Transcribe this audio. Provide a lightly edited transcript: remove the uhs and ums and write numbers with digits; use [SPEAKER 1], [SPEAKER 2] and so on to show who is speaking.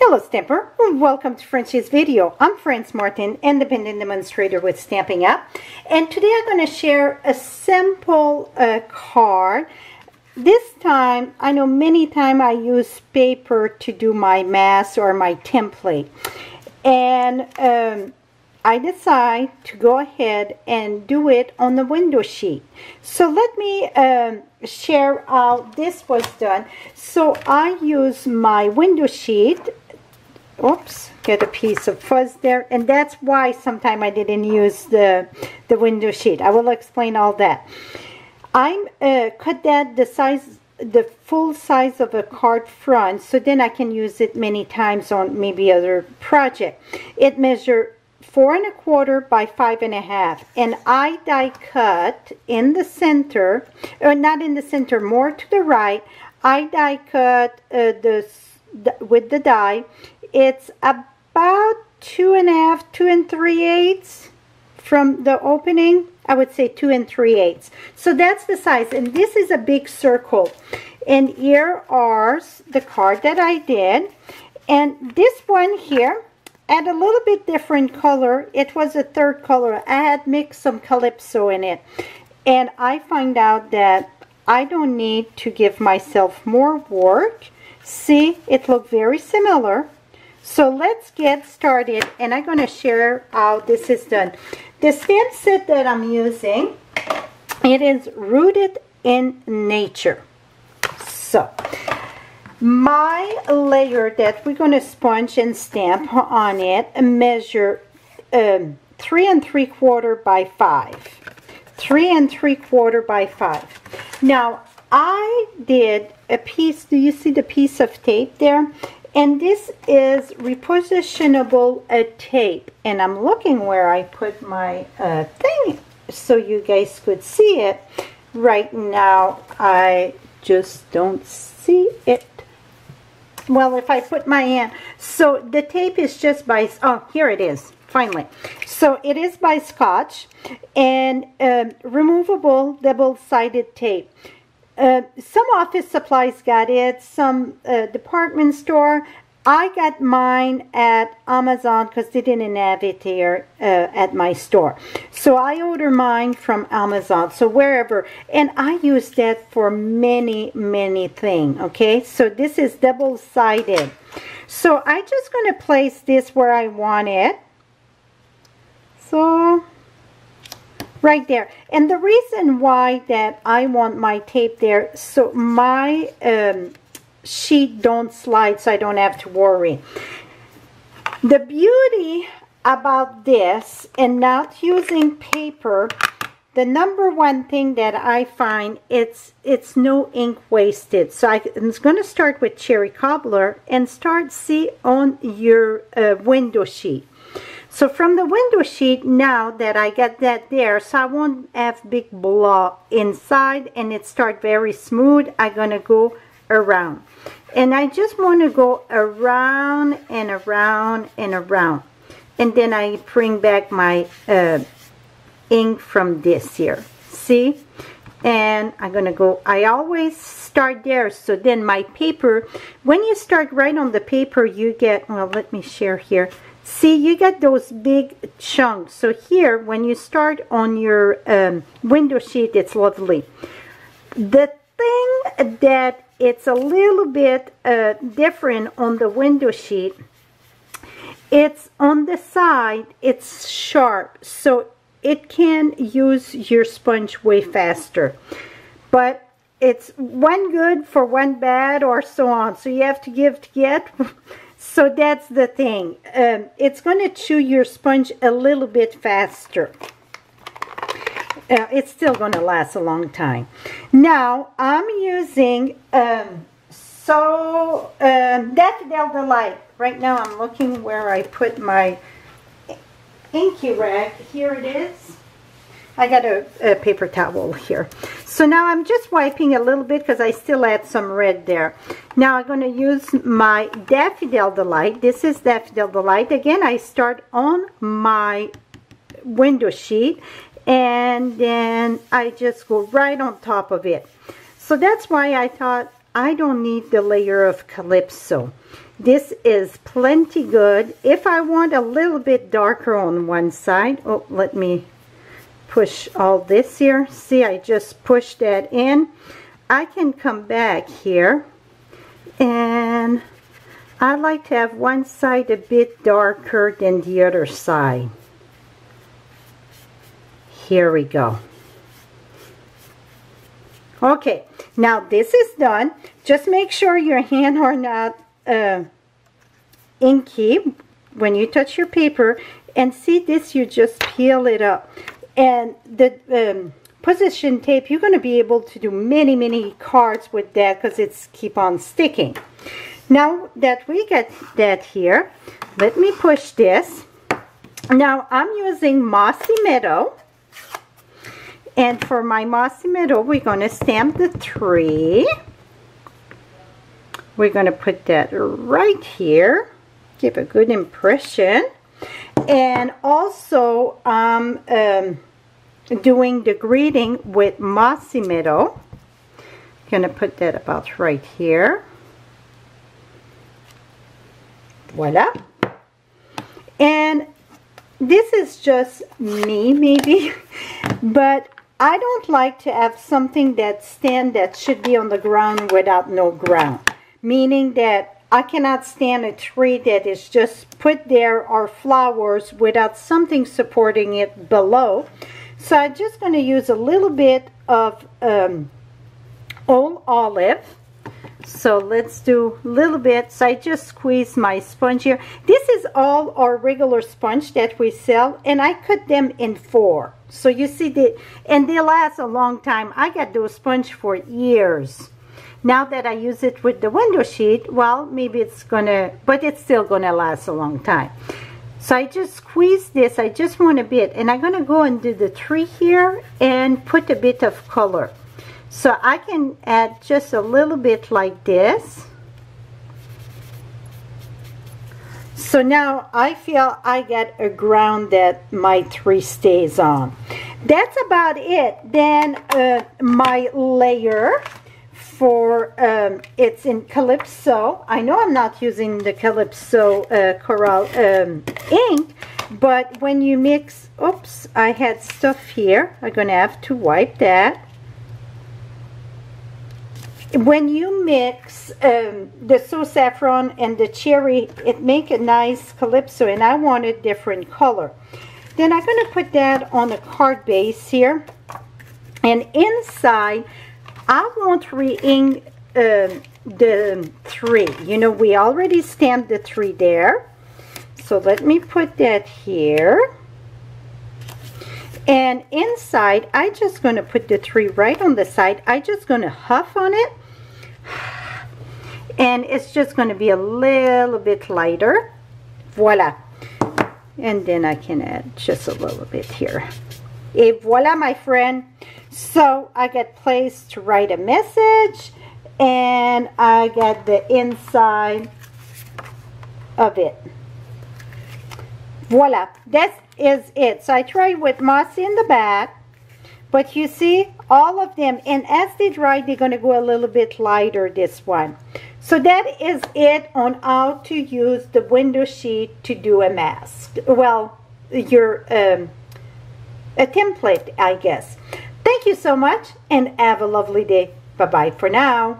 [SPEAKER 1] Hello Stamper, welcome to Frenchie's video. I'm Frances Martin, independent demonstrator with Stampin' Up. And today I'm going to share a simple card. This time, I know many times I use paper to do my mask or my template. And I decide to go ahead and do it on the window sheet. So let me share how this was done. So I use my window sheet. Oops, get a piece of fuzz there, and that's why sometimes I didn't use the window sheet. I will explain all that. I cut that the full size of a card front, so then I can use it many times on maybe other project. It measures 4 1/4 by 5 1/2, and I die cut in the center, or not in the center, more to the right. I die cut with the die. It's about 2 1/2, 2 3/8 from the opening. I would say 2 3/8. So that's the size, and this is a big circle. And here are the card that I did, and this one here had a little bit different color. It was a third color. I had mixed some calypso in it, and I find out that I don't need to give myself more work. See, it looked very similar. So let's get started, and I'm going to share how this is done. The stamp set that I'm using, it is Rooted in Nature. So my layer that we're going to sponge and stamp on it measure 3 3/4 by 5. 3 3/4 by 5. Now I did a piece. Do you see the piece of tape there? And this is repositionable tape, and I'm looking where I put my thing so you guys could see it. Right now I just don't see it. Well, if I put my hand, so the tape is just by, oh, here it is, finally. So it is by Scotch, and removable double-sided tape. Some office supplies got it, some department store. I got mine at Amazon because they didn't have it here at my store. So I order mine from Amazon, so wherever. And I use that for many, many things, okay? So this is double-sided. So I'm just going to place this where I want it. So right there. And the reason why that I want my tape there, so my sheet don't slide, so I don't have to worry. The beauty about this and not using paper, the number one thing that I find, it's no ink wasted. So I'm going to start with Cherry Cobbler and start, see, on your window sheet. So from the window sheet, now that I got that there, so I won't have big blob inside, and it start very smooth, I'm going to go around. And I just want to go around and around and around. And then I bring back my ink from this here. See? And I'm going to go, I always start there. So then my paper, when you start right on the paper, you get, well, let me share here. See, you get those big chunks. So here, when you start on your window sheet, it's lovely. The thing that it's a little bit different on the window sheet, it's on the side, it's sharp. So it can use your sponge way faster. But it's one good for one bad or so on. So you have to give to get. So that's the thing. It's going to chew your sponge a little bit faster. It's still going to last a long time. Now, I'm using Daffodil Delight. Right now, I'm looking where I put my inky rag. Here it is. I got a paper towel here. So now I'm just wiping a little bit because I still had some red there. Now I'm going to use my Daffodil Delight. This is Daffodil Delight. Again, I start on my window sheet, and then I just go right on top of it. So that's why I thought I don't need the layer of Calypso. This is plenty good. If I want a little bit darker on one side, oh, let me push all this here. See, I just pushed that in. I can come back here, and I like to have one side a bit darker than the other side. Here we go. Okay, now this is done. Just make sure your hands are not inky when you touch your paper. And see this, you just peel it up. And the position tape, you're going to be able to do many cards with that because it's keep on sticking. Now that we get that here, let me push this. Now I'm using Mossy Meadow. And for my Mossy Meadow, we're going to stamp the tree. We're going to put that right here. Give a good impression. And also, I'm doing the greeting with Mossy Meadow. Going to put that about right here. Voila. And this is just me, maybe, but I don't like to have something that should be on the ground without no ground. Meaning that I cannot stand a tree that is just put there or flowers without something supporting it below. So I'm just going to use a little bit of old olive. So let's do a little bit. So I just squeeze my sponge here. This is all our regular sponge that we sell, and I cut them in 4. So you see, and they last a long time. I got those sponge for years. Now that I use it with the window sheet, well, maybe it's gonna, but it's still gonna last a long time. So I just squeeze this. I just want a bit, and I'm gonna go and do the tree here and put a bit of color. So I can add just a little bit like this. So now I feel I get a ground that my tree stays on. That's about it. Then my layer for, it's in Calypso. I know I'm not using the Calypso Coral ink, but when you mix, oops, I had stuff here. I'm going to have to wipe that. When you mix the So Saffron and the cherry, it makes a nice Calypso, and I want a different color. Then I'm going to put that on a card base here. And inside, I won't re-ink the tree. You know, we already stamped the tree there. So let me put that here. And inside, I'm just going to put the tree right on the side. I'm just going to huff on it. And it's just going to be a little bit lighter. Voila. And then I can add just a little bit here. Et voila, my friend. So I got place to write a message. And I got the inside of it. Voila. That is it. So I tried with Mossy in the back. But you see, all of them, and as they dry, they're going to go a little bit lighter, this one. So that is it on how to use the window sheet to do a mask. Well, your a template, I guess. Thank you so much, and have a lovely day. Bye-bye for now.